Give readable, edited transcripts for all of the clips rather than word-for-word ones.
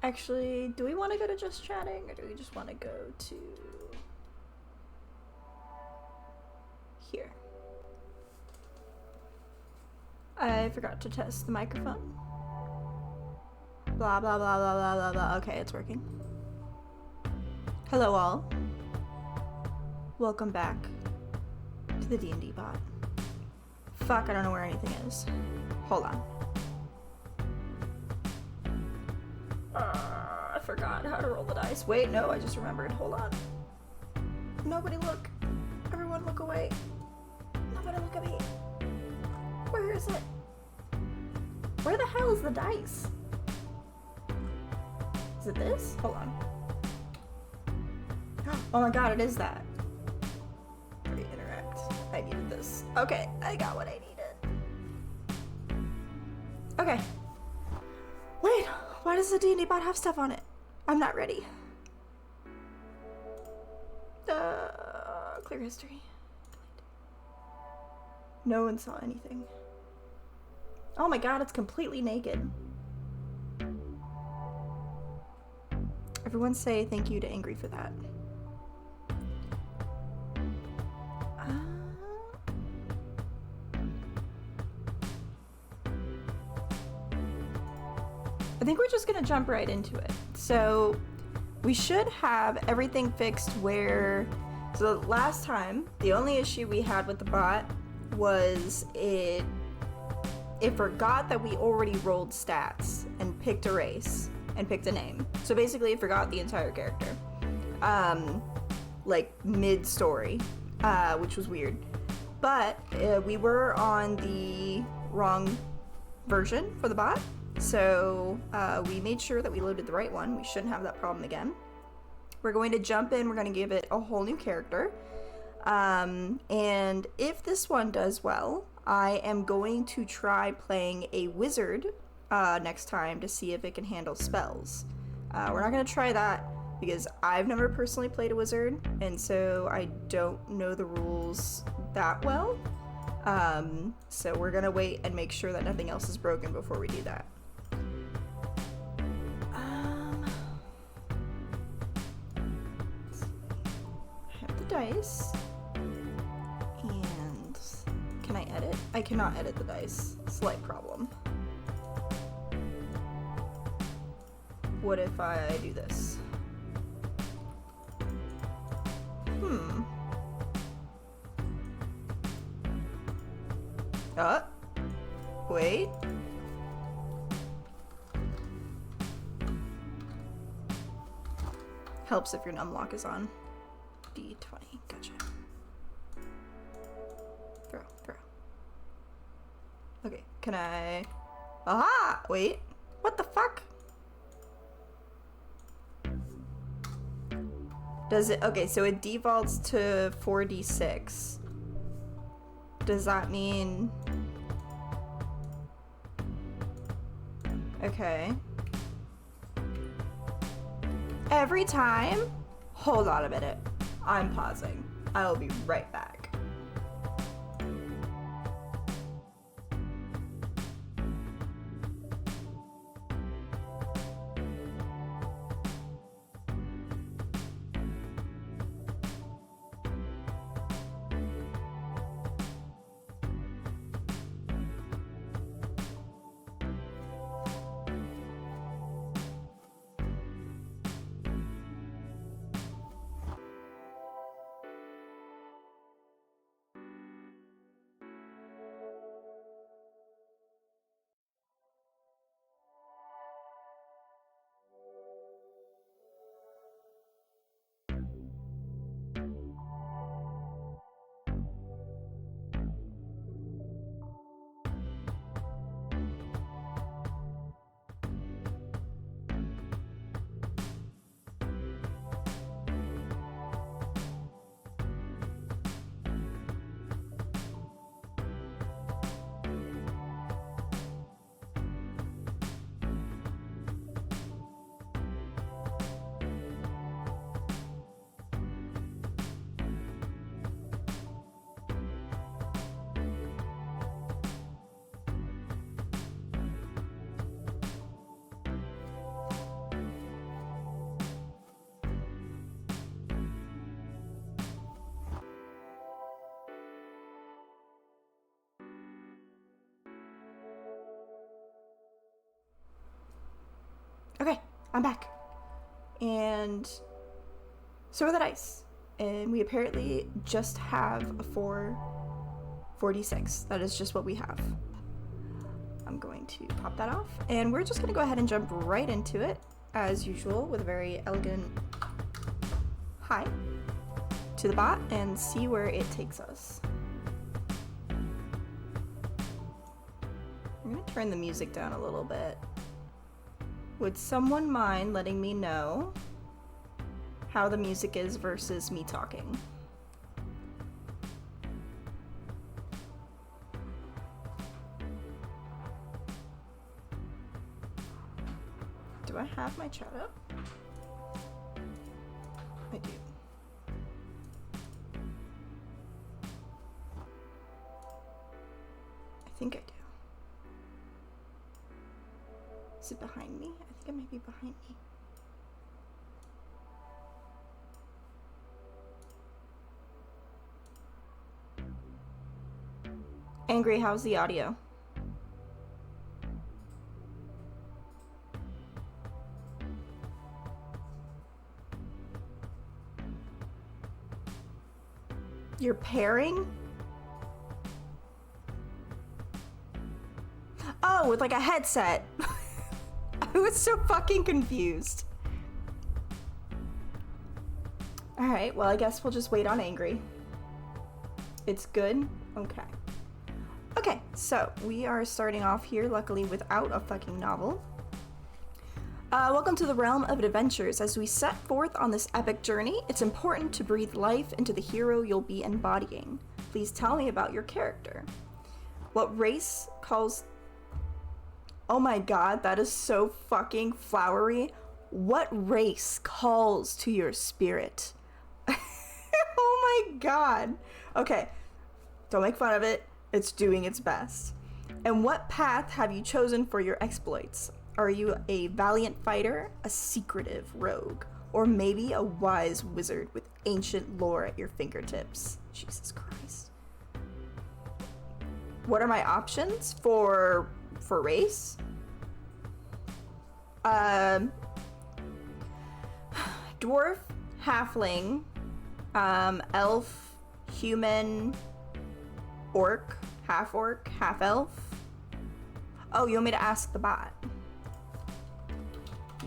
Actually, do we want to go to just chatting or do we just want to go to here? I forgot to test the microphone. Blah, blah, blah, blah, blah, blah, blah. Okay, it's working. Hello all. Welcome back to the DnD bot. Fuck, I don't know where anything is. Hold on. I forgot how to roll the dice. Wait, no, I just remembered. Hold on. Nobody look. Everyone look away. Nobody look at me. Where is it? Where the hell is the dice? Is it this? Hold on. Oh my god, it is that. Interact. I needed this. Okay, I got what I needed. Okay. Wait, why does the D&D bot have stuff on it? I'm not ready. Clear history. No one saw anything. Oh my god, it's completely naked. Everyone say thank you to Angry for that. I think we're just gonna jump right into it. So we should have everything fixed where, so last time, the only issue we had with the bot was it forgot that we already rolled stats and picked a race and picked a name. So basically it forgot the entire character, like mid-story, which was weird. But we were on the wrong version for the bot. So we made sure that we loaded the right one. We shouldn't have that problem again. We're going to jump in. We're going to give it a whole new character. And if this one does well, I am going to try playing a wizard next time to see if it can handle spells. We're not going to try that because I've never personally played a wizard, and so I don't know the rules that well. So we're going to wait and make sure that nothing else is broken before we do that. Dice, and can I edit? I cannot edit the dice. Slight problem. What if I do this? Wait. Helps if your numlock is on. D20, gotcha. Throw. Okay, can I... Aha! Wait, what the fuck? Does it... Okay, so it defaults to 4d6. Does that mean... Okay. Every time? Hold on a minute. I'm pausing. I'll be right back. I'm back. And so are the dice. And we apparently just have a 4d6. That is just what we have. I'm going to pop that off. And we're just going to go ahead and jump right into it, as usual, with a very elegant hi to the bot and see where it takes us. I'm going to turn the music down a little bit. Would someone mind letting me know how the music is versus me talking? Do I have my chat up? I do. I think I do. Is it behind me? I think it might be behind me. Angry, how's the audio? You're pairing? Oh, with like a headset. I was so fucking confused. Alright, well I guess we'll just wait on Angry. It's good? Okay. Okay, so we are starting off here, luckily without a fucking novel. Welcome to the realm of adventures. As we set forth on this epic journey, it's important to breathe life into the hero you'll be embodying. Please tell me about your character. What race calls... Oh my god, that is so fucking flowery. What race calls to your spirit? Oh my god. Okay, don't make fun of it. It's doing its best. And what path have you chosen for your exploits? Are you a valiant fighter, a secretive rogue, or maybe a wise wizard with ancient lore at your fingertips? Jesus Christ. What are my options for race? Dwarf, halfling, elf, human, orc, half elf. Oh, you want me to ask the bot?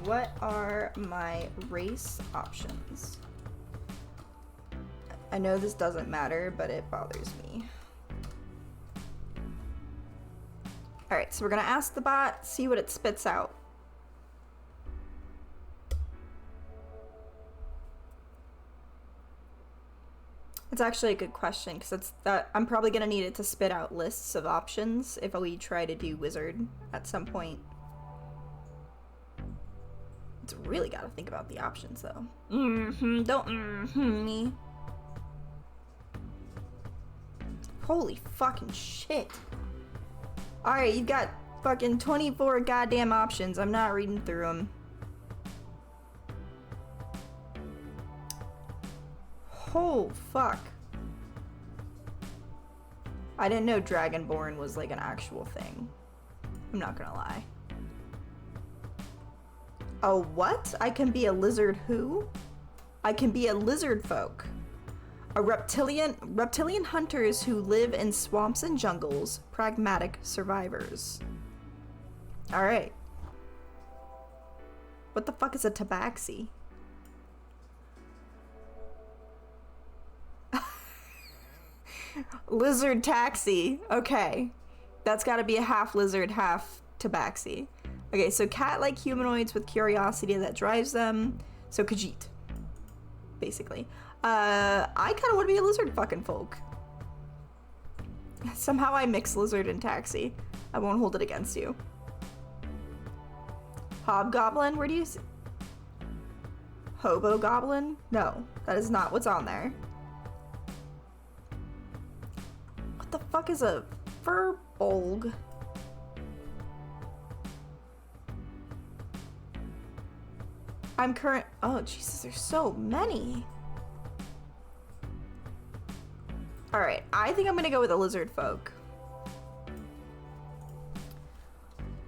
What are my race options? I know this doesn't matter, but it bothers me. Alright, so we're gonna ask the bot, see what it spits out. It's actually a good question, because I'm probably gonna need it to spit out lists of options if we try to do wizard at some point. It's really gotta think about the options though. Don't me. Holy fucking shit. Alright, you've got fucking 24 goddamn options. I'm not reading through them. Oh, fuck. I didn't know Dragonborn was like an actual thing. I'm not gonna lie. Oh, what? I can be a lizard who? I can be a lizard folk. Reptilian hunters who live in swamps and jungles, pragmatic survivors. Alright. What the fuck is a tabaxi? Lizard taxi. Okay. That's gotta be a half lizard, half tabaxi. Okay, so cat-like humanoids with curiosity that drives them. So Khajiit, basically. I kind of want to be a lizard fucking folk. Somehow I mix lizard and taxi. I won't hold it against you. Hobgoblin, where do you see? Hobo goblin? No, that is not what's on there. What the fuck is a furbolg? Oh Jesus, there's so many. Alright, I think I'm gonna go with a lizard folk.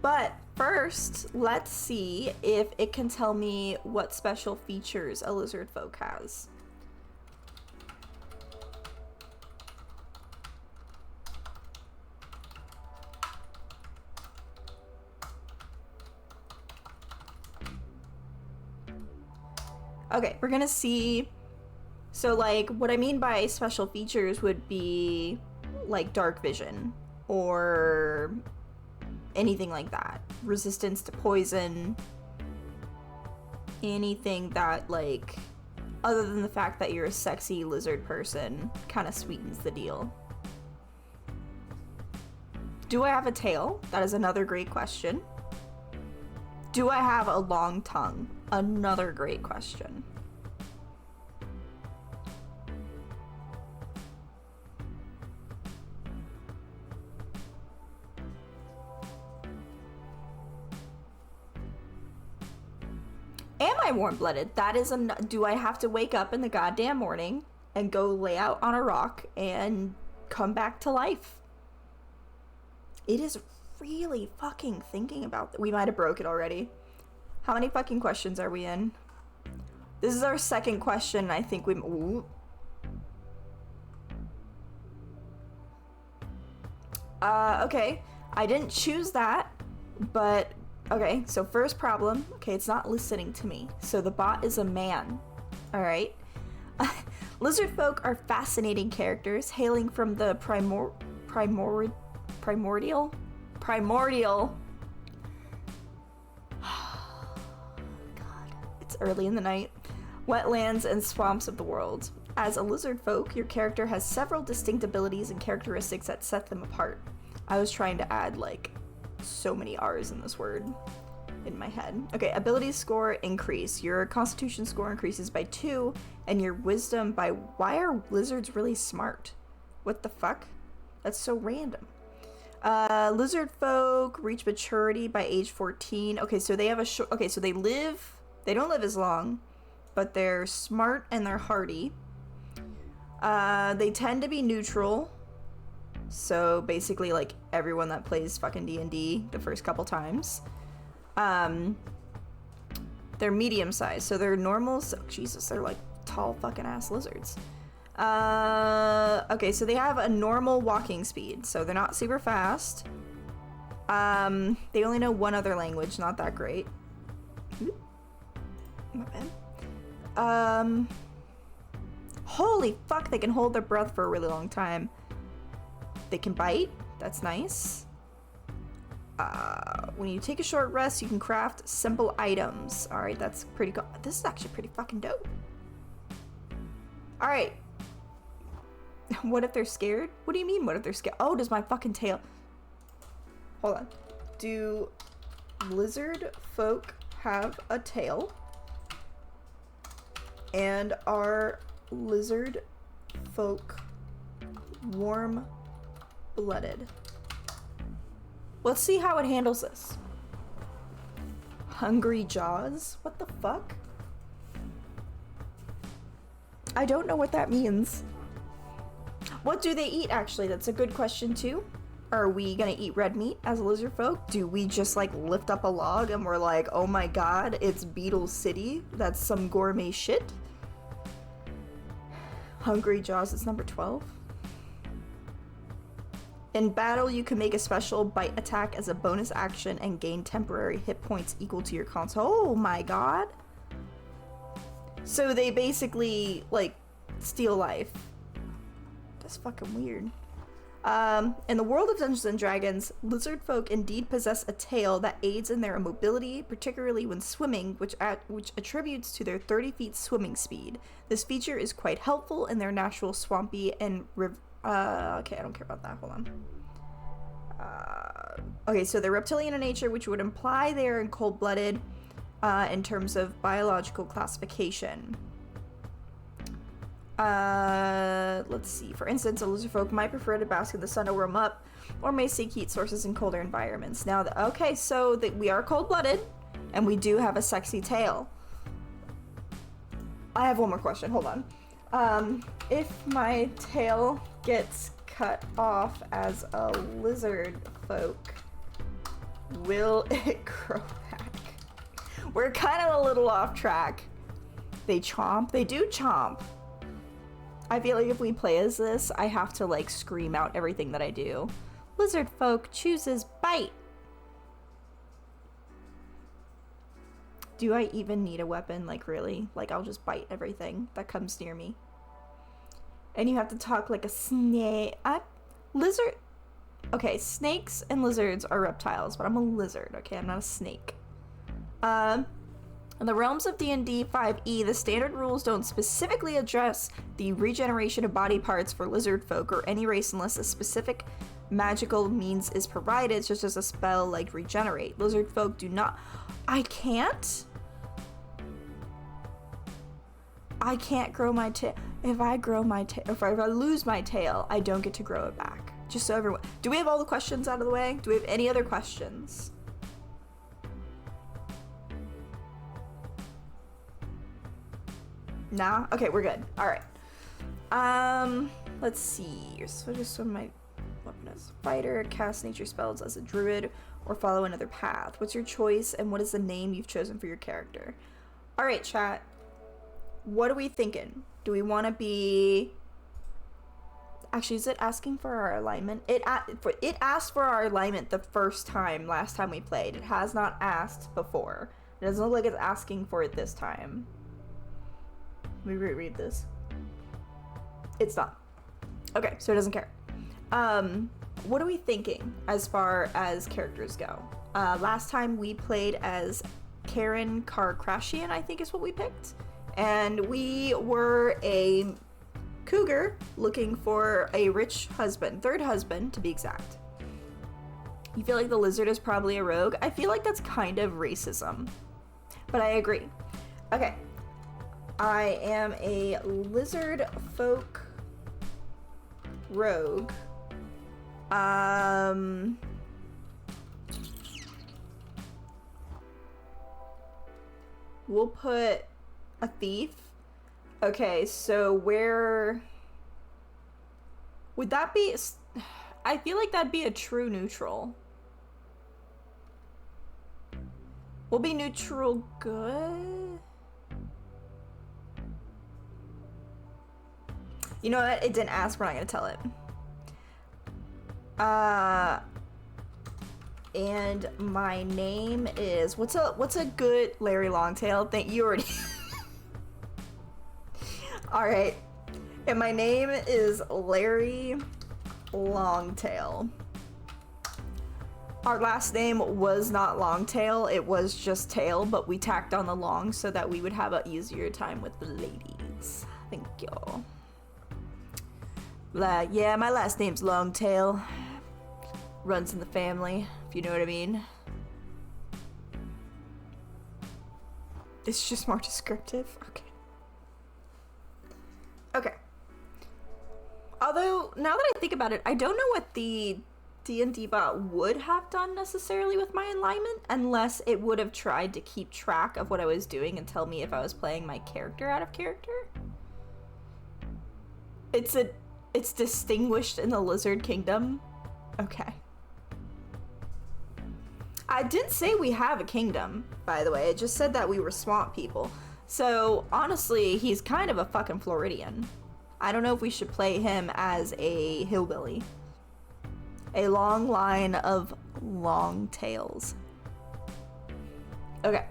But first, let's see if it can tell me what special features a lizard folk has. Okay, we're gonna see. So, like, what I mean by special features would be like dark vision or anything like that. Resistance to poison. Anything that, like, other than the fact that you're a sexy lizard person, kind of sweetens the deal. Do I have a tail? That is another great question. Do I have a long tongue? Another great question. Am I warm-blooded? That is do I have to wake up in the goddamn morning and go lay out on a rock and come back to life? It is really fucking thinking about that. We might have broke it already. How many fucking questions are we in? This is our second question. I think we... Ooh. Okay. I didn't choose that, but... Okay, so first problem. Okay, it's not listening to me. So the bot is a man. Alright. Lizard folk are fascinating characters, hailing from the primordial? God, it's early in the night. Wetlands and swamps of the world. As a lizard folk, your character has several distinct abilities and characteristics that set them apart. I was trying to add, like, so many R's in this word in my head. Okay, ability score increase. Your constitution score increases by 2 and your wisdom by... Why are lizards really smart? What the fuck? That's so random. Lizard folk reach maturity by age 14. Okay, so they have a short... Okay, so they don't live as long, but they're smart and they're hardy. They tend to be neutral. So basically, like, everyone that plays fucking DnD the first couple times. They're medium sized, so they're normal. So, Jesus, they're like tall fucking ass lizards. Okay, so they have a normal walking speed, so they're not super fast. They only know one other language, not that great. Oop. My bad. Holy fuck, they can hold their breath for a really long time. They can bite. That's nice. When you take a short rest, you can craft simple items. Alright, that's pretty cool. This is actually pretty fucking dope. Alright. What if they're scared? What do you mean, what if they're scared? Oh, does my fucking tail... Hold on. Do lizard folk have a tail? And are lizard folk warm-blooded? Let's see how it handles this. Hungry jaws? What the fuck? I don't know what that means. What do they eat, actually? That's a good question, too. Are we gonna eat red meat as lizard folk? Do we just, like, lift up a log and we're like, oh my god, it's Beetle City? That's some gourmet shit? Hungry jaws is number 12. In battle, you can make a special bite attack as a bonus action and gain temporary hit points equal to your console. Oh my god. So they basically, like, steal life. That's fucking weird. In the world of Dungeons and Dragons, lizard folk indeed possess a tail that aids in their mobility, particularly when swimming, which attributes to their 30 feet swimming speed. This feature is quite helpful in their natural swampy and okay, I don't care about that. Hold on. Okay, so they're reptilian in nature, which would imply they're in cold-blooded in terms of biological classification. Let's see. For instance, a lizard folk might prefer to bask in the sun to warm up, or may seek heat sources in colder environments. Now, okay, so we are cold-blooded, and we do have a sexy tail. I have one more question. Hold on. If my tail gets cut off as a lizard folk, Will it grow back? We're kind of a little off track. They chomp? They do chomp. I feel like if we play as this, I have to like scream out everything that I do. Lizard folk chooses bite. Do I even need a weapon? Like, really? Like, I'll just bite everything that comes near me. And you have to talk like a snake. Lizard. Okay, snakes and lizards are reptiles, but I'm a lizard, okay? I'm not a snake. In the realms of DnD 5e, the standard rules don't specifically address the regeneration of body parts for lizard folk or any race unless a specific magical means is provided, such as a spell like regenerate. Lizard folk do not. I can't grow my tail. If I grow my tail, if I lose my tail, I don't get to grow it back. Just so everyone. Do we have all the questions out of the way? Do we have any other questions? Nah? Okay, we're good. Alright. Let's see. What is some of my weapon as a fighter, cast nature spells as a druid, or follow another path? What's your choice, and what is the name you've chosen for your character? Alright, chat. What are we thinking? Do we want to be... Actually, is it asking for our alignment? It asked for our alignment the first time, last time we played. It has not asked before. It doesn't look like it's asking for it this time. Let me reread this. It's not. Okay, so it doesn't care. What are we thinking as far as characters go? Last time we played as Karen Karkrashian, I think is what we picked. And we were a cougar looking for a rich husband, third husband to be exact. You feel like the lizard is probably a rogue? I feel like that's kind of racism, but I agree. Okay. I am a lizard folk rogue. We'll put a thief. Okay, so where would that be? I feel like that'd be a true neutral. We'll be neutral good. You know what? It didn't ask. We're not gonna tell it. And my name is what's a good Larry Longtail? Thank you already. All right. And my name is Larry Longtail. Our last name was not Longtail. It was just Tail, but we tacked on the long so that we would have an easier time with the ladies. Thank you. Yeah, my last name's Longtail. Runs in the family, if you know what I mean. It's just more descriptive. Okay. Okay. Although, now that I think about it, I don't know what the D&D bot would have done necessarily with my alignment, unless it would have tried to keep track of what I was doing and tell me if I was playing my character out of character. It's distinguished in the Lizard Kingdom. Okay. I didn't say we have a kingdom, by the way. It just said that we were swamp people. So, honestly, he's kind of a fucking Floridian. I don't know if we should play him as a hillbilly. A long line of long tails. Okay.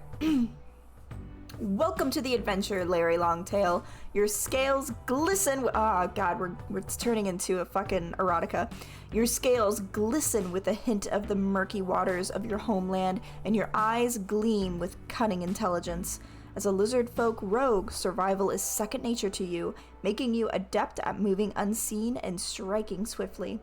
Welcome to the adventure, Larry Longtail. Your scales glisten. Oh god, we're turning into a fucking erotica. Your scales glisten with a hint of the murky waters of your homeland, and your eyes gleam with cunning intelligence. As a lizard folk rogue, survival is second nature to you, making you adept at moving unseen and striking swiftly.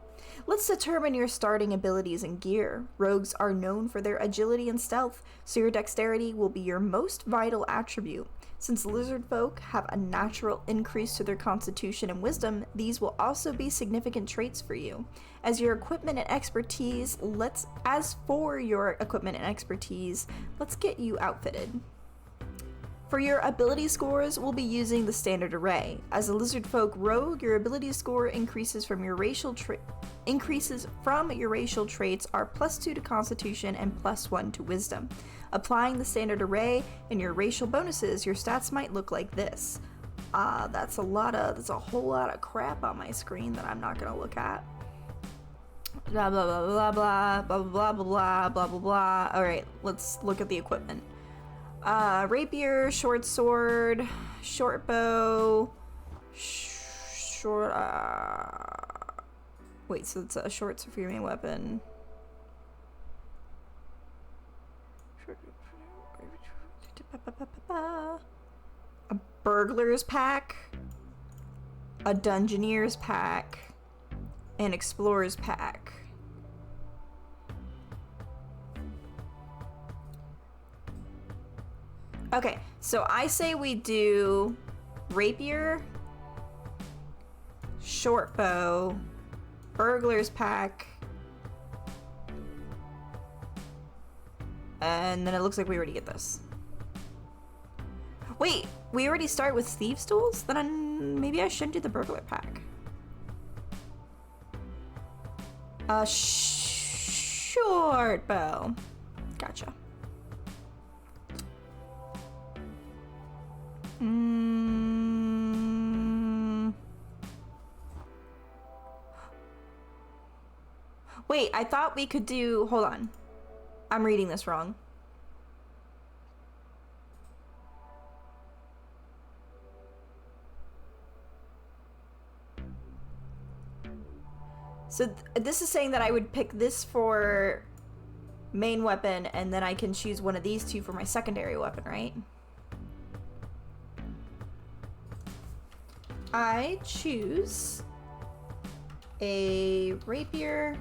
Let's determine your starting abilities and gear. Rogues are known for their agility and stealth, so your dexterity will be your most vital attribute. Since lizard folk have a natural increase to their constitution and wisdom, these will also be significant traits for you. As for your equipment and expertise, let's get you outfitted. For your ability scores, we'll be using the standard array. As a lizard folk rogue, your ability score increases from your racial traits are +2 to Constitution and +1 to Wisdom. Applying the standard array and your racial bonuses, your stats might look like this. That's a whole lot of crap on my screen that I'm not gonna look at. Blah blah blah blah blah blah blah blah blah blah blah. All right, let's look at the equipment. Rapier, short sword, short bow, wait, so it's a short sword for your main weapon. A burglar's pack, a dungeoneer's pack, an explorer's pack. Okay, so I say we do rapier, short bow, burglar's pack, and then it looks like we already get this. Wait, we already start with thieves' tools? Then maybe I shouldn't do the burglar pack. Short bow. Gotcha. Wait, I thought we could do... Hold on. I'm reading this wrong. So this is saying that I would pick this for main weapon, and then I can choose one of these two for my secondary weapon, right? I choose a rapier,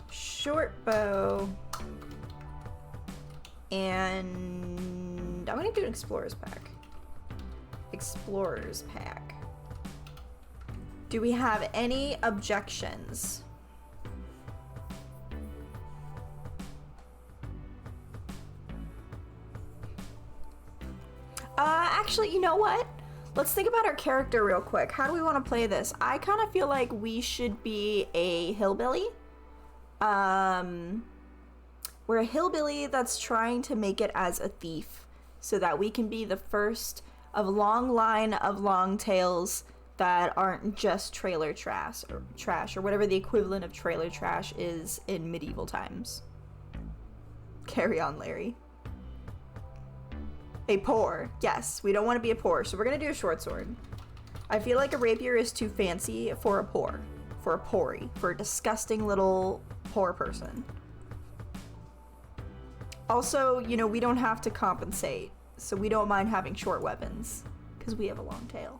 short bow, and I'm gonna do an explorer's pack. Explorer's pack. Do we have any objections? Actually, you know what? Let's think about our character real quick. How do we want to play this? I kind of feel like we should be a hillbilly. We're a hillbilly that's trying to make it as a thief so that we can be the first of a long line of long tails that aren't just trailer trash or whatever the equivalent of trailer trash is in medieval times. Carry on, Larry. A poor. Yes, we don't want to be a poor, so we're gonna do a short sword. I feel like a rapier is too fancy for a poor. For a poorie. For a disgusting little poor person. Also, you know, we don't have to compensate, so we don't mind having short weapons, because we have a long tail.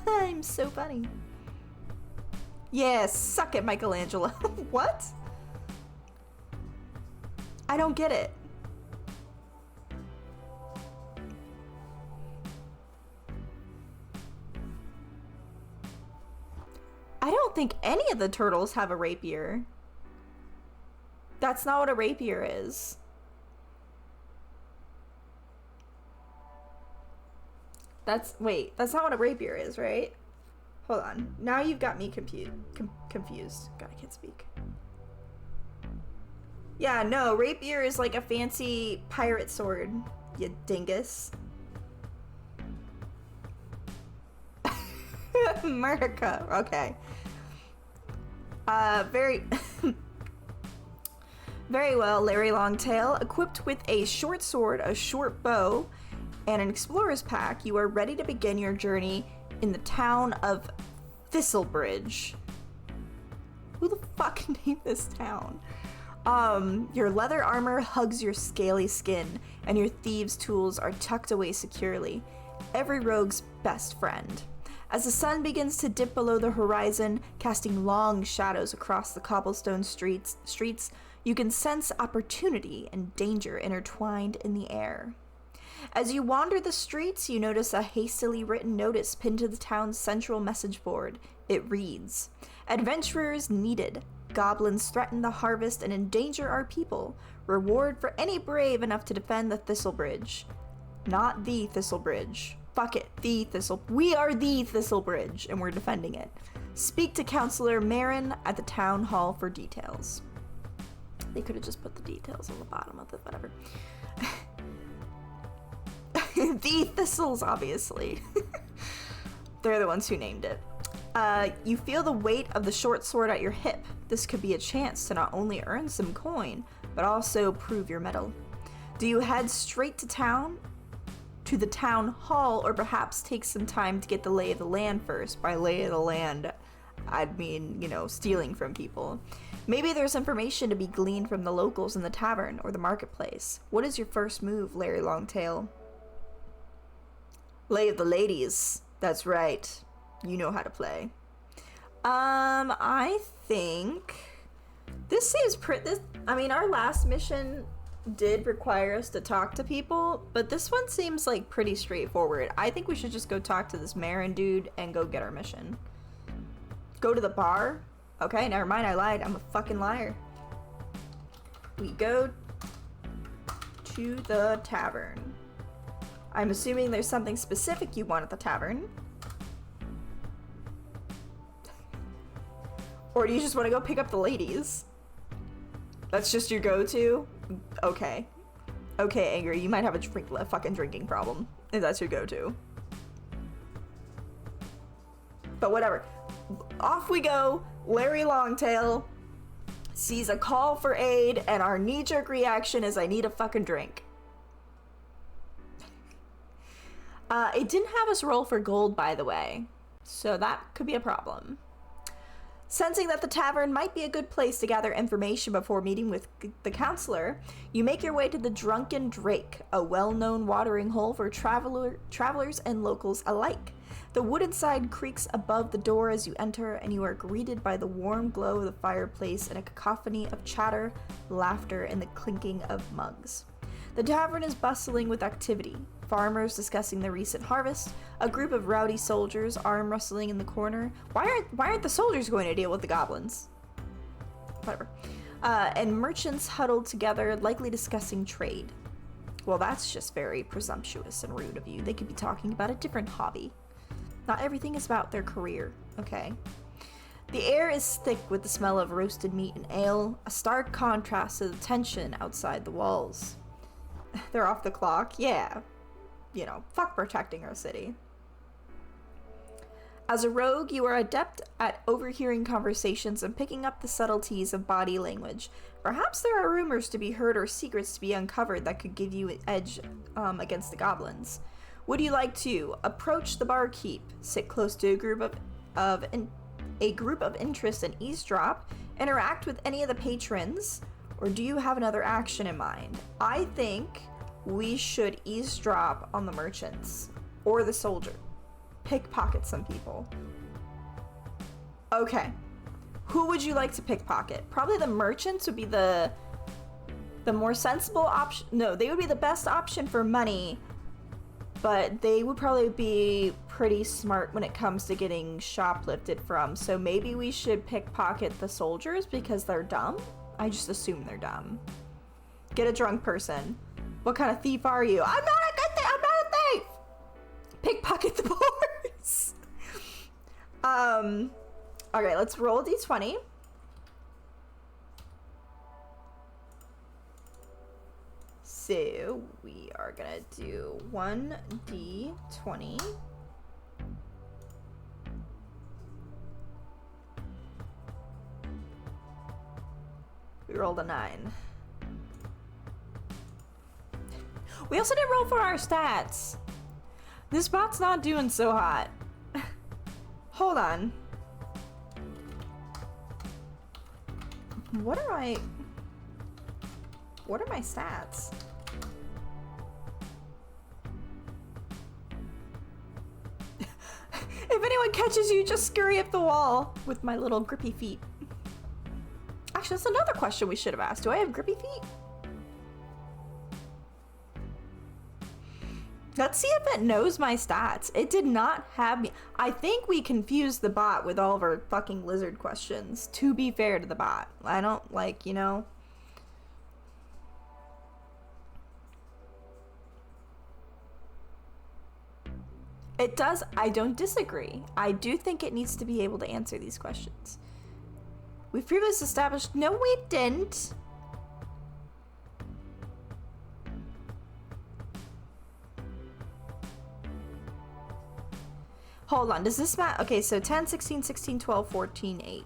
I'm so funny. Yeah, suck it, Michelangelo. What? I don't get it. I don't think any of the turtles have a rapier. That's not what a rapier is. Wait, that's not what a rapier is, right? Hold on. Now you've got me confused. God, I can't speak. Yeah, no, rapier is like a fancy pirate sword, you dingus. America, okay. Very well, Larry Longtail. Equipped with a short sword, a short bow, and an explorer's pack, you are ready to begin your journey in the town of Thistlebridge. Who the fuck named this town? Your leather armor hugs your scaly skin, and your thieves' tools are tucked away securely. Every rogue's best friend. As the sun begins to dip below the horizon, casting long shadows across the cobblestone streets, you can sense opportunity and danger intertwined in the air. As you wander the streets, you notice a hastily written notice pinned to the town's central message board. It reads, "Adventurers needed. Goblins threaten the harvest and endanger our people. Reward for any brave enough to defend the Thistle Bridge. Not the Thistle Bridge. Fuck it. We are the Thistle Bridge, and we're defending it. Speak to Counselor Marin at the town hall for details. They could have just put the details on the bottom of the whatever. The Thistles, obviously. They're the ones who named it. You feel the weight of the short sword at your hip. This could be a chance to not only earn some coin, but also prove your mettle. Do you head straight to town? To the town hall, or perhaps take some time to get the lay of the land first? By lay of the land, I'd mean, you know, stealing from people. Maybe there's information to be gleaned from the locals in the tavern or the marketplace. What is your first move, Larry Longtail? Lay of the ladies. That's right. You know how to play. I think this seems I mean, our last mission did require us to talk to people, but this one seems like pretty straightforward. I think we should just go talk to this Marin dude and go get our mission. Go to the bar? Okay, never mind, I lied. I'm a fucking liar. We go to the tavern. I'm assuming there's something specific you want at the tavern. Or do you just want to go pick up the ladies? That's just your go-to? Okay. Okay, Angry, you might have a fucking drinking problem if that's your go-to. But whatever. Off we go. Larry Longtail sees a call for aid, and our knee-jerk reaction is I need a fucking drink. It didn't have us roll for gold, by the way, so that could be a problem. Sensing that the tavern might be a good place to gather information before meeting with the counselor, you make your way to the Drunken Drake, a well-known watering hole for travelers and locals alike. The wooden side creaks above the door as you enter, and you are greeted by the warm glow of the fireplace and a cacophony of chatter, laughter, and the clinking of mugs. The tavern is bustling with activity. Farmers discussing the recent harvest, a group of rowdy soldiers arm wrestling in the corner. Why aren't the soldiers going to deal with the goblins? Whatever. And merchants huddled together, likely discussing trade. Well, that's just very presumptuous and rude of you. They could be talking about a different hobby. Not everything is about their career, okay? The air is thick with the smell of roasted meat and ale, a stark contrast to the tension outside the walls. They're off the clock, yeah. You know, fuck protecting our city. As a rogue, you are adept at overhearing conversations and picking up the subtleties of body language. Perhaps there are rumors to be heard or secrets to be uncovered that could give you an edge against the goblins. Would you like to approach the barkeep, sit close to a group of interest and eavesdrop, interact with any of the patrons, or do you have another action in mind? I think we should eavesdrop on the merchants or the soldier. Pickpocket some people. Okay. Who would you like to pickpocket? Probably the merchants would be the more sensible option. No, they would be the best option for money, but they would probably be pretty smart when it comes to getting shoplifted from. So maybe we should pickpocket the soldiers because they're dumb? I just assume they're dumb. Get a drunk person. What kind of thief are you? I'm not a good thief! I'm not a thief! Pickpocket the boys! Okay, let's roll a d20. So, we are gonna do 1d20. We rolled a 9. We also didn't roll for our stats. This bot's not doing so hot. Hold on. What are my stats? If anyone catches you, just scurry up the wall with my little grippy feet. Actually, that's another question we should have asked. Do I have grippy feet? Let's see if it knows my stats. It did not have me. I think we confused the bot with all of our fucking lizard questions, to be fair to the bot. I don't, like, you know. It does. I don't disagree. I do think it needs to be able to answer these questions. We've previously established... No, we didn't. Hold on. Does this matter? Okay, so 10, 16, 16, 12, 14, 8.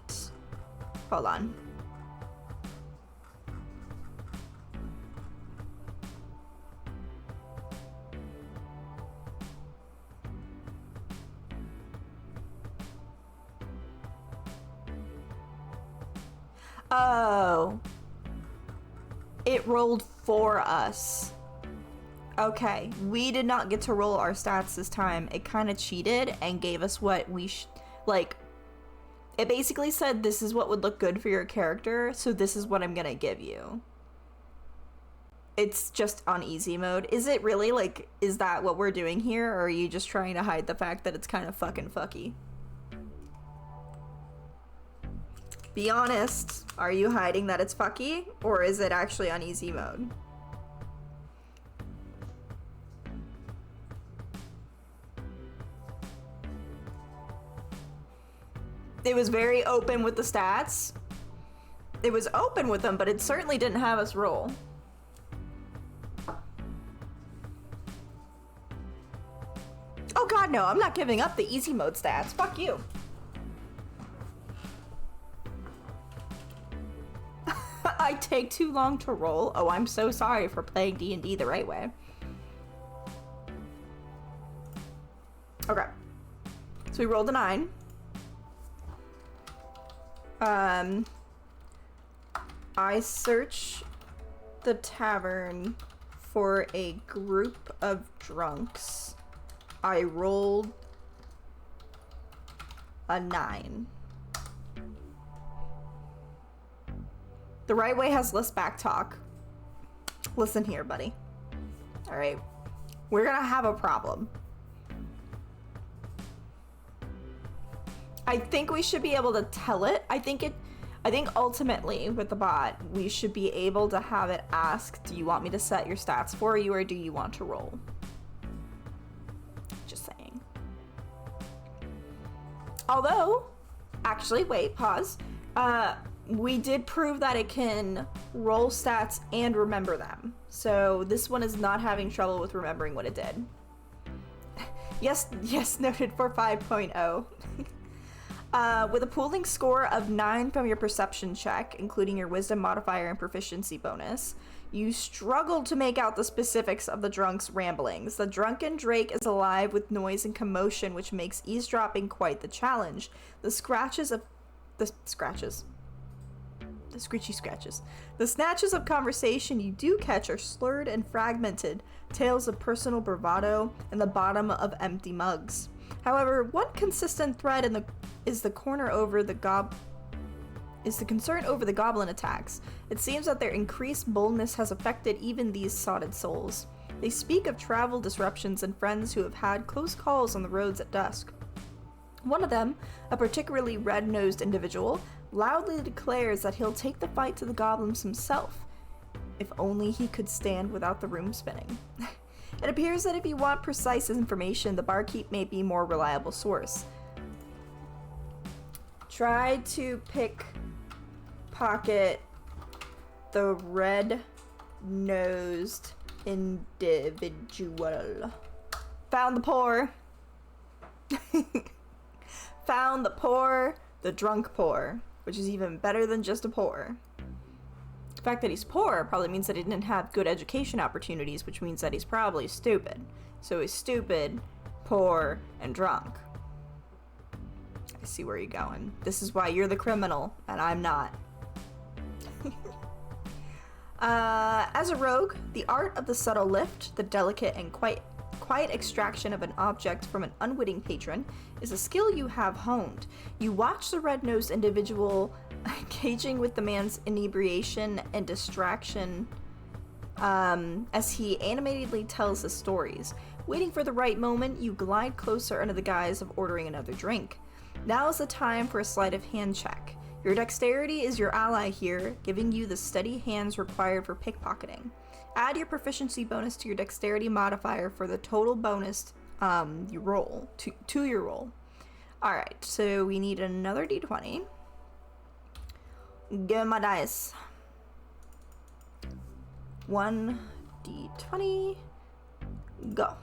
Hold on. Oh. It rolled for us. Okay, we did not get to roll our stats this time. It kind of cheated and gave us what we like, it basically said this is what would look good for your character, so this is what I'm gonna give you. It's just on easy mode. Is it really, like, is that what we're doing here, or are you just trying to hide the fact that it's kind of fucking fucky? Be honest, are you hiding that it's fucky, or is it actually on easy mode? It was very open with the stats. It was open with them, but it certainly didn't have us roll. Oh god, no, I'm not giving up the easy mode stats. Fuck you. I take too long to roll. Oh, I'm so sorry for playing D&D the right way. Okay. So we rolled a 9. I search the tavern for a group of drunks. I rolled a 9. The right way has less back talk. Listen here, buddy. All right. We're gonna have a problem. I think we should be able to tell it. I think ultimately with the bot, we should be able to have it ask, do you want me to set your stats for you, or do you want to roll? Just saying. Although, actually, wait, pause. We did prove that it can roll stats and remember them. So this one is not having trouble with remembering what it did. Yes, noted for 5.0. With a pooling score of 9 from your perception check, including your wisdom modifier and proficiency bonus, you struggled to make out the specifics of the drunk's ramblings. The drunken drake is alive with noise and commotion, which makes eavesdropping quite the challenge. The screechy scratches. The snatches of conversation you do catch are slurred and fragmented, tales of personal bravado and the bottom of empty mugs. However, one consistent thread is the concern over the goblin attacks. It seems that their increased boldness has affected even these sotted souls. They speak of travel disruptions and friends who have had close calls on the roads at dusk. One of them, a particularly red-nosed individual, loudly declares that he'll take the fight to the goblins himself, if only he could stand without the room spinning. It appears that if you want precise information, the barkeep may be a more reliable source. Try to pickpocket the red-nosed individual. Found the poor. Found the poor, the drunk poor, which is even better than just a poor. The fact that he's poor probably means that he didn't have good education opportunities, which means that he's probably stupid. So he's stupid, poor, and drunk. I see where you're going. This is why you're the criminal, and I'm not. As a rogue, the art of the subtle lift, the delicate and quiet extraction of an object from an unwitting patron, is a skill you have honed. You watch the red-nosed individual engaging with the man's inebriation and distraction as he animatedly tells his stories. Waiting for the right moment, you glide closer under the guise of ordering another drink. Now is the time for a sleight of hand check. Your dexterity is your ally here, giving you the steady hands required for pickpocketing. Add your proficiency bonus to your dexterity modifier for the total bonus you roll to your roll. All right, so we need another d20. Give me my dice. 1 d20. Go.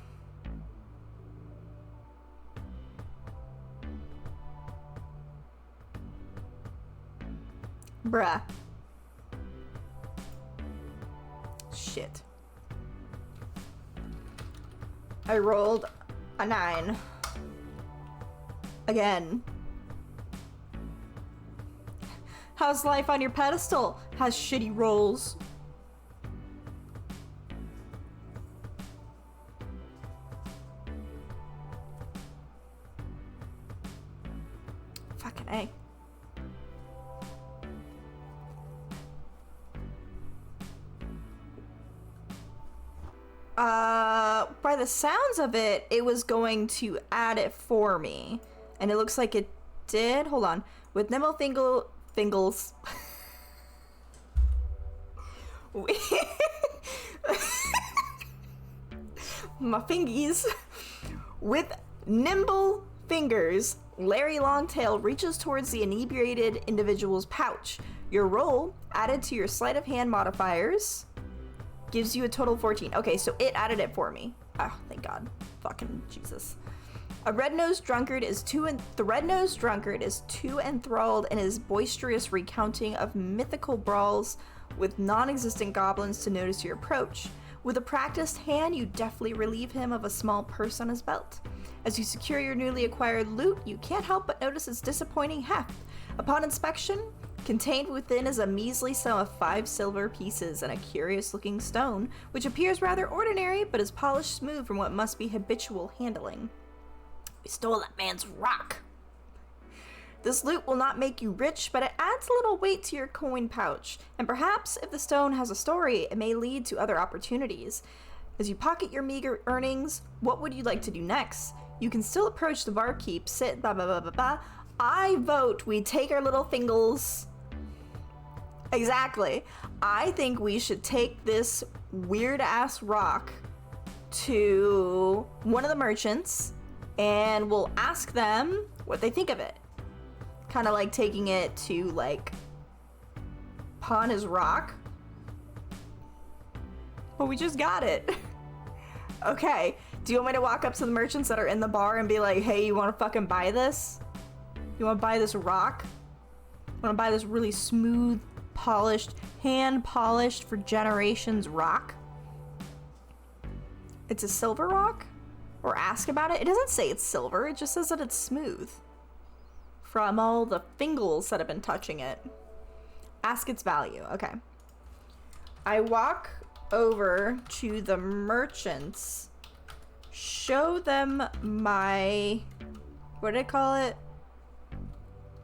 Bruh. Shit. I rolled a 9. Again. How's life on your pedestal? Has shitty rolls. Fucking A. By the sounds of it, it was going to add it for me. And it looks like it did. Hold on. With nimble fingles. My fingies. With nimble fingers, Larry Longtail reaches towards the inebriated individual's pouch. Your roll, added to your sleight of hand modifiers, gives you a total of 14. Okay, so it added it for me. Oh, thank God. Fucking Jesus. The red-nosed drunkard is too enthralled in his boisterous recounting of mythical brawls with non-existent goblins to notice your approach. With a practiced hand, you deftly relieve him of a small purse on his belt. As you secure your newly acquired loot, you can't help but notice its disappointing heft. Upon inspection, contained within is a measly sum of 5 silver pieces and a curious-looking stone, which appears rather ordinary, but is polished smooth from what must be habitual handling. We stole that man's rock. This loot will not make you rich, but it adds a little weight to your coin pouch, and perhaps if the stone has a story, it may lead to other opportunities. As you pocket your meager earnings, what would you like to do next? You can still approach the barkeep, sit, blah, blah, blah, blah, blah. I vote we take our little fingers. Exactly. I think we should take this weird-ass rock to one of the merchants, and we'll ask them what they think of it. Kind of like taking it to, like, pawn his rock. But we just got it. Okay, do you want me to walk up to the merchants that are in the bar and be like, hey, you want to fucking buy this? You want to buy this rock? Want to buy this really smooth, polished, hand-polished for generations rock? It's a silver rock? Or ask about it? It doesn't say it's silver, it just says that it's smooth. From all the fingers that have been touching it. Ask its value. Okay. I walk over to the merchants, show them my, what did I call it?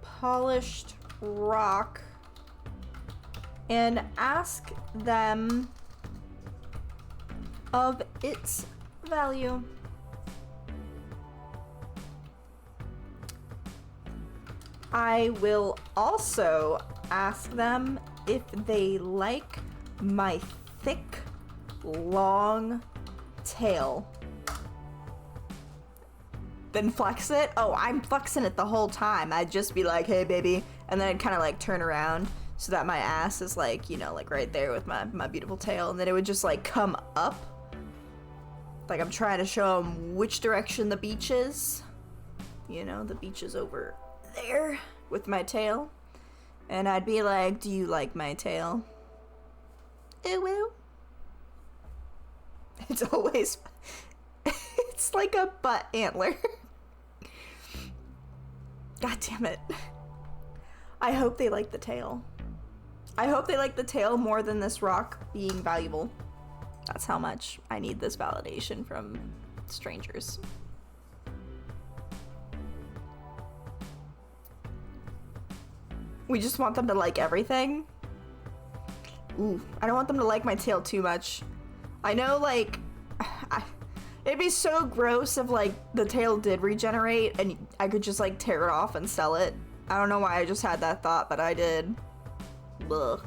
Polished rock, and ask them of its value. I will also ask them if they like my thick, long tail. Then flex it? Oh, I'm flexing it the whole time. I'd just be like, hey, baby. And then I'd kind of like turn around so that my ass is like, you know, like right there with my beautiful tail. And then it would just like come up. Like I'm trying to show them which direction the beach is. You know, the beach is over there with my tail. And I'd be like, do you like my tail? Ooh, ooh. It's always, it's like a butt antler. God damn it. I hope they like the tail. I hope they like the tail more than this rock being valuable. That's how much I need this validation from strangers. We just want them to like everything. Ooh, I don't want them to like my tail too much. I know, like, it'd be so gross if, like, the tail did regenerate and I could just, like, tear it off and sell it. I don't know why I just had that thought, but I did. Ugh.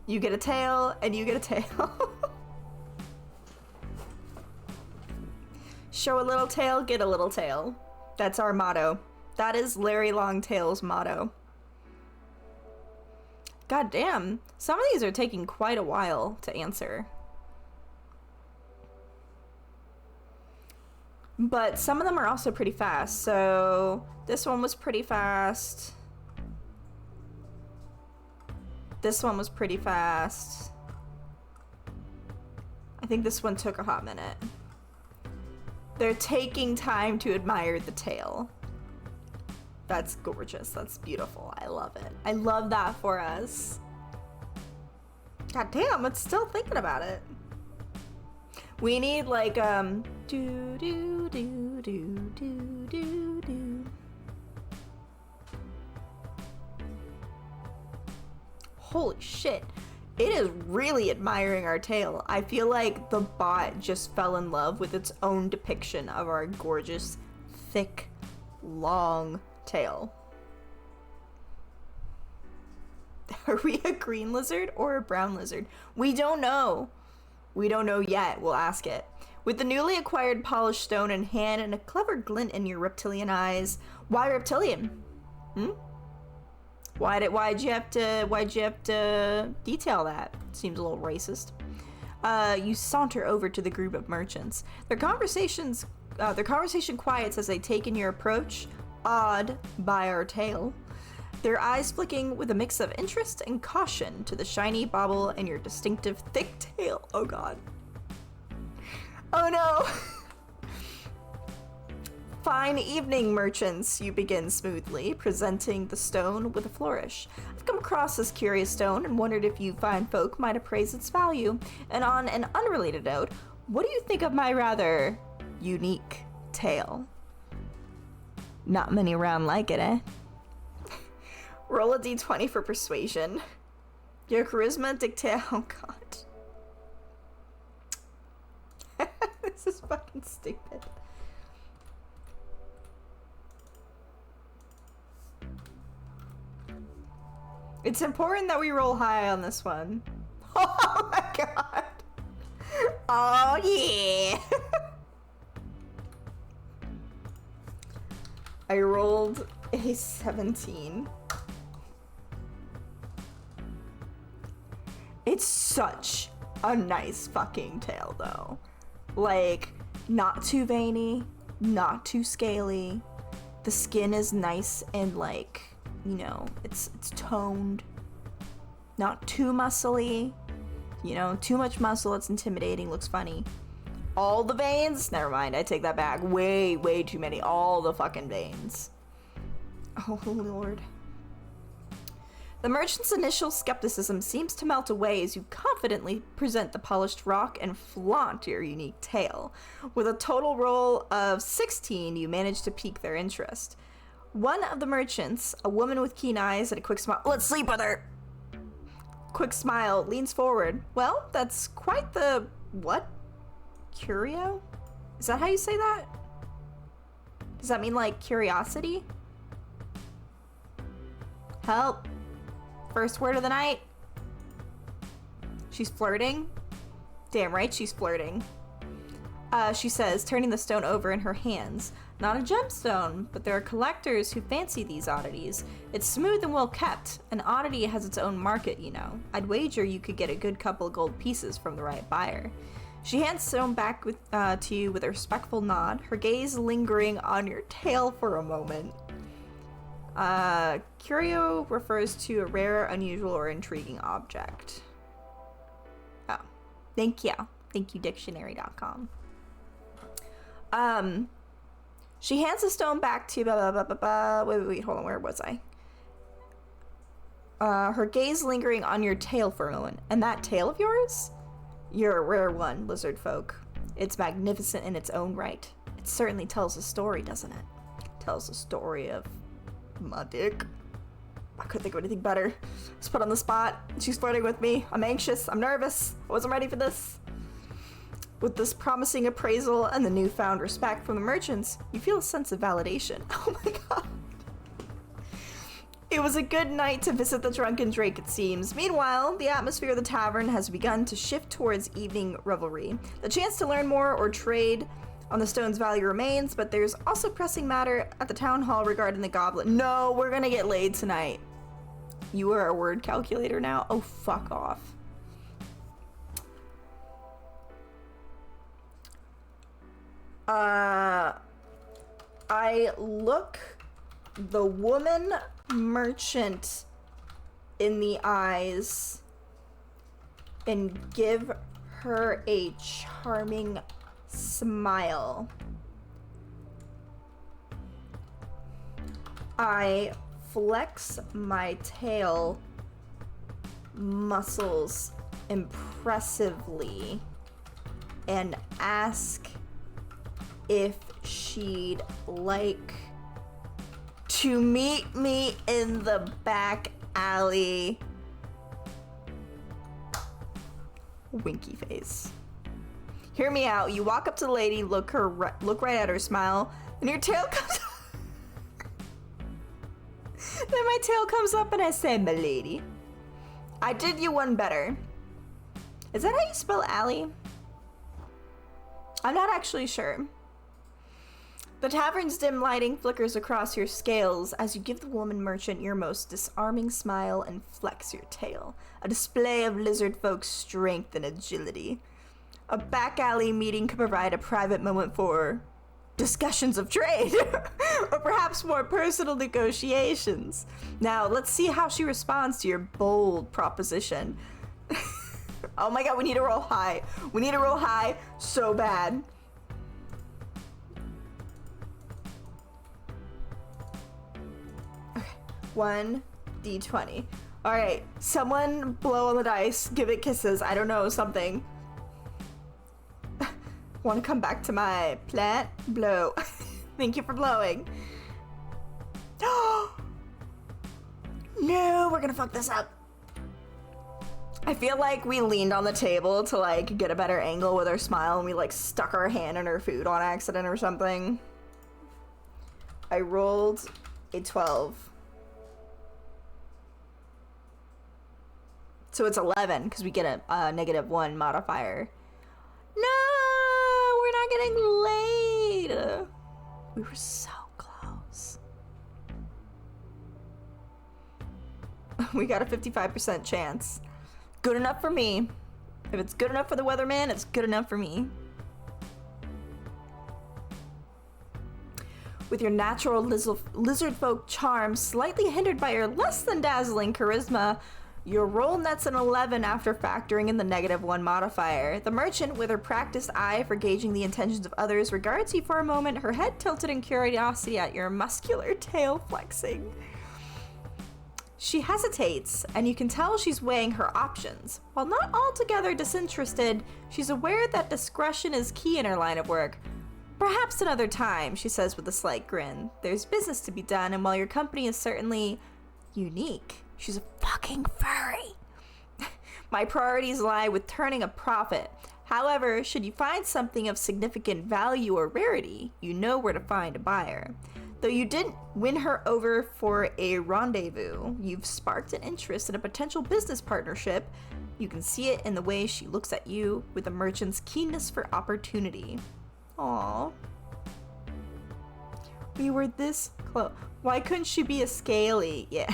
You get a tail, and you get a tail. Show a little tail, get a little tail. That's our motto. That is Larry Longtail's motto. God damn, some of these are taking quite a while to answer. But some of them are also pretty fast, so this one was pretty fast. This one was pretty fast. I think this one took a hot minute. They're taking time to admire the tail. That's gorgeous. That's beautiful. I love it. I love that for us. God damn, it's still thinking about it. We need like do do do do do do do. Holy shit. It is really admiring our tail. I feel like the bot just fell in love with its own depiction of our gorgeous, thick, long tail. Are we a green lizard or a brown lizard? We don't know. We don't know yet. We'll ask it. With the newly acquired polished stone in hand and a clever glint in your reptilian eyes, why reptilian? Why'd you have to detail that? Seems a little racist. You saunter over to the group of merchants. Their conversation quiets as they take in your approach, awed by our tail. Their eyes flicking with a mix of interest and caution to the shiny bauble and your distinctive thick tail. Oh god. Oh no! Fine evening, merchants, you begin smoothly, presenting the stone with a flourish. I've come across this curious stone and wondered if you fine folk might appraise its value. And on an unrelated note, what do you think of my rather unique tail? Not many around like it, eh? Roll a d20 for persuasion. Your charisma dictate. Oh god. This is fucking stupid. It's important that we roll high on this one. Oh my god. Oh yeah. I rolled a 17. It's such a nice fucking tail though. Like, not too veiny, not too scaly. The skin is nice and like, you know, it's toned. Not too muscly. You know, too much muscle, it's intimidating, looks funny. All the veins? Never mind, I take that back. Way, way too many. All the fucking veins. Oh, Lord. The merchant's initial skepticism seems to melt away as you confidently present the polished rock and flaunt your unique tail. With a total roll of 16, you manage to pique their interest. One of the merchants, a woman with keen eyes and a quick smile, let's sleep with her! Quick smile, leans forward. Well, that's quite the... what? Curio? Is that how you say that? Does that mean like curiosity? Help. First word of the night. She's flirting. Damn right she's flirting. She says, turning the stone over in her hands. Not a gemstone, but there are collectors who fancy these oddities. It's smooth and well kept. An oddity has its own market, you know. I'd wager you could get a good couple gold pieces from the right buyer. She hands the stone back to you with a respectful nod, her gaze lingering on your tail for a moment. Curio refers to a rare, unusual, or intriguing object. Oh, thank you. Thank you, dictionary.com. She hands the stone back to wait, hold on, where was I? Her gaze lingering on your tail for a moment. And that tail of yours? You're a rare one, lizard folk. It's magnificent in its own right. It certainly tells a story, doesn't it? Tells a story of my dick. I couldn't think of anything better. Just put on the spot. She's flirting with me. I'm anxious. I'm nervous. I wasn't ready for this. With this promising appraisal and the newfound respect from the merchants, you feel a sense of validation. Oh my god. It was a good night to visit the drunken drake, it seems. Meanwhile, the atmosphere of the tavern has begun to shift towards evening revelry. The chance to learn more or trade on the stone's value remains, but there's also pressing matter at the town hall regarding the goblin. No, we're gonna get laid tonight. You are a word calculator now? Oh, fuck off. I look the woman merchant in the eyes and give her a charming smile. I flex my tail muscles impressively and ask if she'd like to meet me in the back alley. Winky face. Hear me out. You walk up to the lady, look right at her, smile, and your tail comes up. Then my tail comes up and I say, "My lady, I did you one better." Is that how you spell alley? I'm not actually sure. The tavern's dim lighting flickers across your scales as you give the woman merchant your most disarming smile and flex your tail, a display of lizard folk's strength and agility. A back alley meeting could provide a private moment for discussions of trade, or perhaps more personal negotiations. Now, let's see how she responds to your bold proposition. Oh my god, we need to roll high. We need to roll high so bad. Okay, 1d20. Alright, someone blow on the dice, give it kisses, I don't know, something. Want to come back to my plant? Blow. Thank you for blowing. No, we're gonna fuck this up. I feel like we leaned on the table to like get a better angle with our smile and we like stuck our hand in her food on accident or something. I rolled a 12. So it's 11 because we get a -1 modifier. No, we're not getting laid. We were so close. We got a 55% chance. Good enough for me. If it's good enough for the weatherman, it's good enough for me. With your natural lizard folk charm slightly hindered by your less than dazzling charisma, your roll nets an 11 after factoring in the -1 modifier. The merchant, with her practiced eye for gauging the intentions of others, regards you for a moment, her head tilted in curiosity at your muscular tail flexing. She hesitates, and you can tell she's weighing her options. While not altogether disinterested, she's aware that discretion is key in her line of work. "Perhaps another time," she says with a slight grin. "There's business to be done, and while your company is certainly unique," she's a fucking furry, "my priorities lie with turning a profit. However, should you find something of significant value or rarity, you know where to find a buyer. Though you didn't win her over for a rendezvous, you've sparked an interest in a potential business partnership. You can see it in the way she looks at you with a merchant's keenness for opportunity." Aww. We were this close. Why couldn't she be a scaly? Yeah.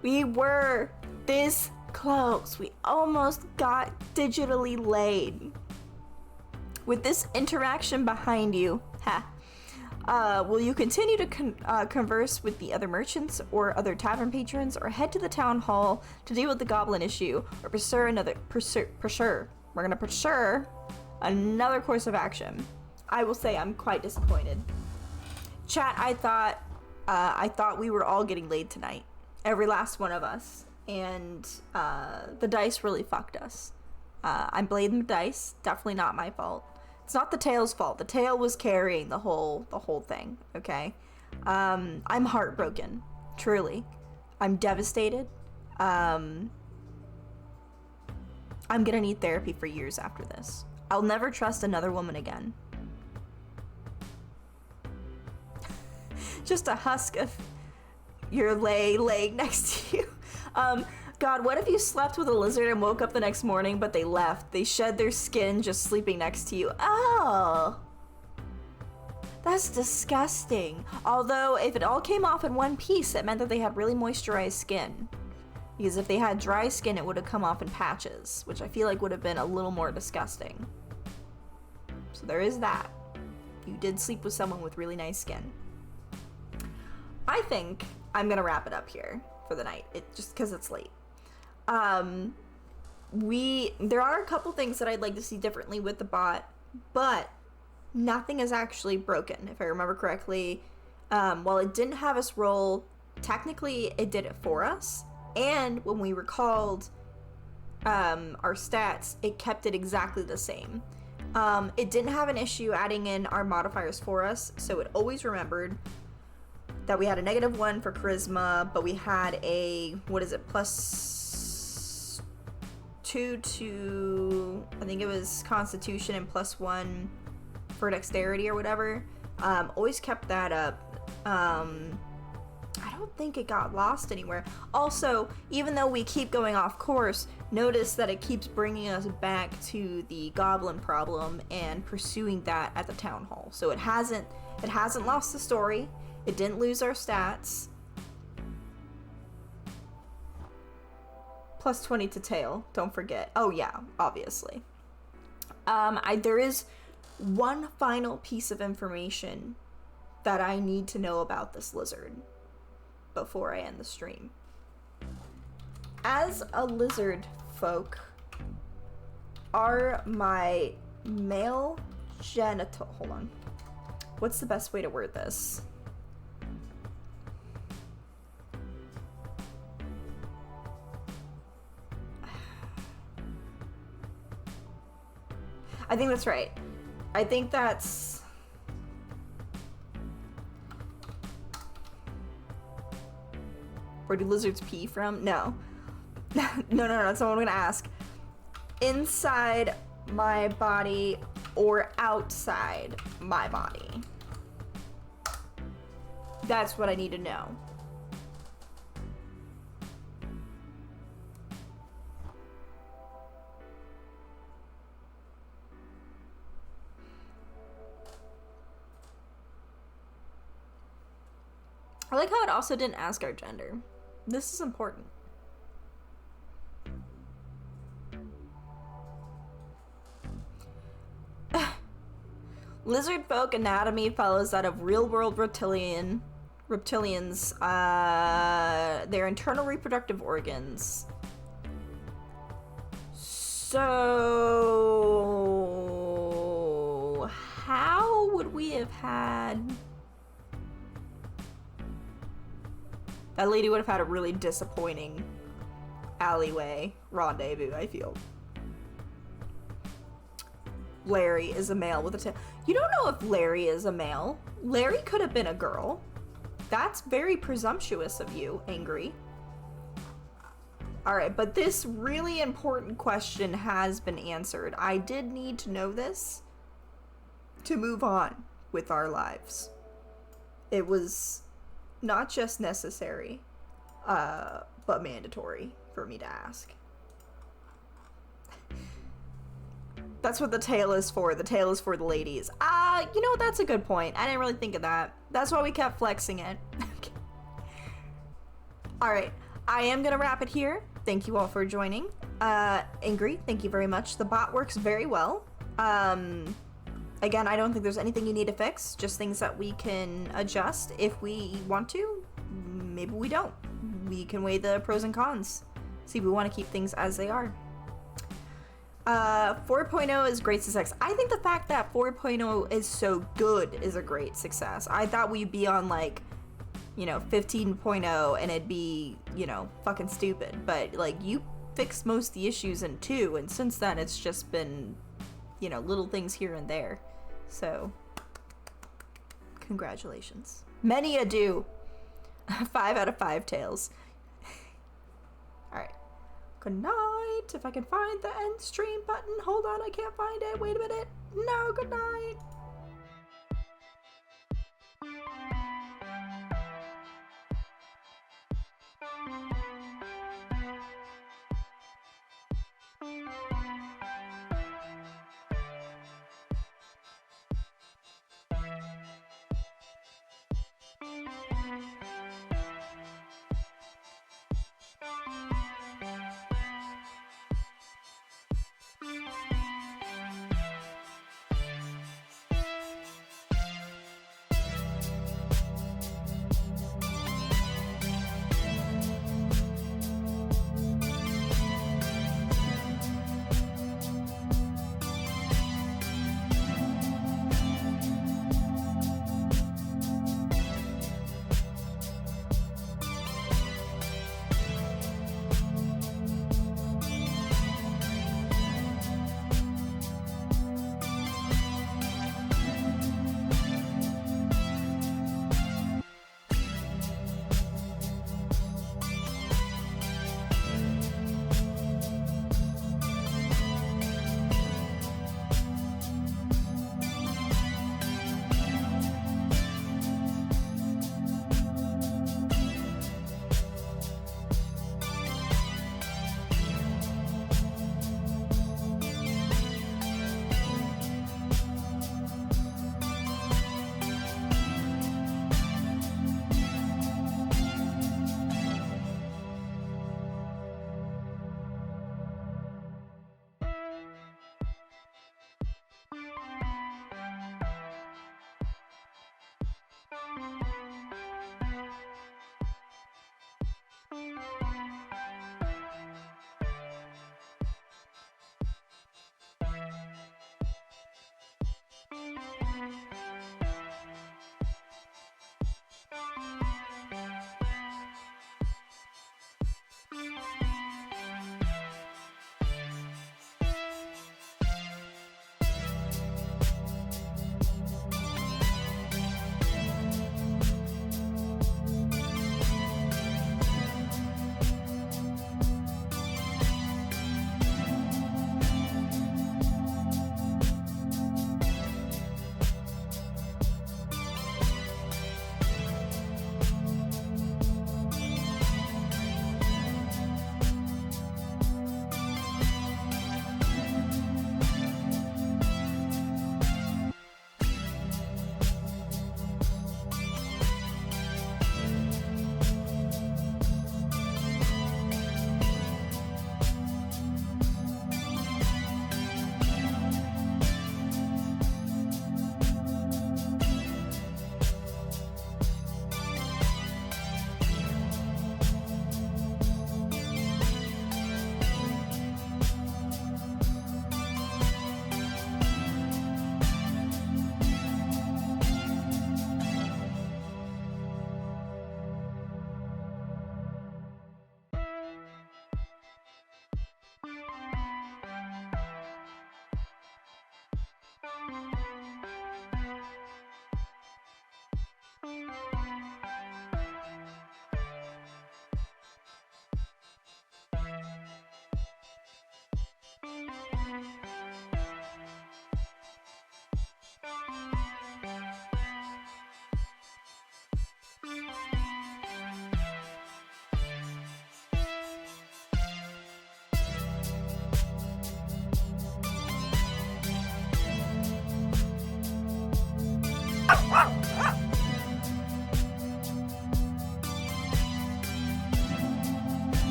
We were this close. We almost got digitally laid. With this interaction behind you, will you continue to converse with the other merchants or other tavern patrons, or head to the town hall to deal with the goblin issue, or pursue another course of action? I will say I'm quite disappointed. Chat, I thought we were all getting laid tonight. Every last one of us. And the dice really fucked us. I'm blaming the dice. Definitely not my fault. It's not the tail's fault. The tail was carrying the whole thing, okay? I'm heartbroken. Truly. I'm devastated. I'm gonna need therapy for years after this. I'll never trust another woman again. Just a husk of your leg next to you. God, what if you slept with a lizard and woke up the next morning, but they left? They shed their skin just sleeping next to you. Oh. That's disgusting. Although, if it all came off in one piece, it meant that they had really moisturized skin. Because if they had dry skin, it would have come off in patches, which I feel like would have been a little more disgusting. So there is that. You did sleep with someone with really nice skin. I think I'm gonna wrap it up here for the night, just because it's late. There are a couple things that I'd like to see differently with the bot, but nothing is actually broken, if I remember correctly. While it didn't have us roll, technically it did it for us, and when we recalled our stats, it kept it exactly the same. It didn't have an issue adding in our modifiers for us, so it always remembered that we had a -1 for charisma, but we had a, +2 to, I think it was constitution, and +1 for dexterity or whatever. Always kept that up. I don't think it got lost anywhere. Also, even though we keep going off course, notice that it keeps bringing us back to the goblin problem and pursuing that at the town hall. So it hasn't lost the story. It didn't lose our stats. +20 to tail, don't forget. Oh yeah, obviously. There is one final piece of information that I need to know about this lizard before I end the stream. As a lizard folk, are my male genital... Hold on. What's the best way to word this? I think that's right. I think that's... Where do lizards pee from? No. No, that's not what I'm gonna ask. Inside my body or outside my body? That's what I need to know. I like how it also didn't ask our gender. This is important. Lizard folk anatomy follows that of real-world reptilians, their internal reproductive organs. So, how would we have had... That lady would have had a really disappointing alleyway rendezvous, I feel. Larry is a male with a tail. You don't know if Larry is a male. Larry could have been a girl. That's very presumptuous of you, Angry. Alright, but this really important question has been answered. I did need to know this to move on with our lives. It was not just necessary, but mandatory for me to ask. That's what the tail is for. The tail is for the ladies. You know, that's a good point. I didn't really think of that. That's why we kept flexing it. Alright, I am gonna wrap it here. Thank you all for joining. Angry, thank you very much. The bot works very well. Again, I don't think there's anything you need to fix, just things that we can adjust if we want to. Maybe we don't. We can weigh the pros and cons. See if we want to keep things as they are. 4.0 is great success. I think the fact that 4.0 is so good is a great success. I thought we'd be on, like, you know, 15.0 and it'd be, you know, fucking stupid. But, like, you fixed most of the issues in 2, and since then it's just been, you know, little things here and there. So, congratulations. Many adieu. 5 out of 5 tails. Alright. Good night. If I can find the end stream button. Hold on, I can't find it. Wait a minute. No, good night.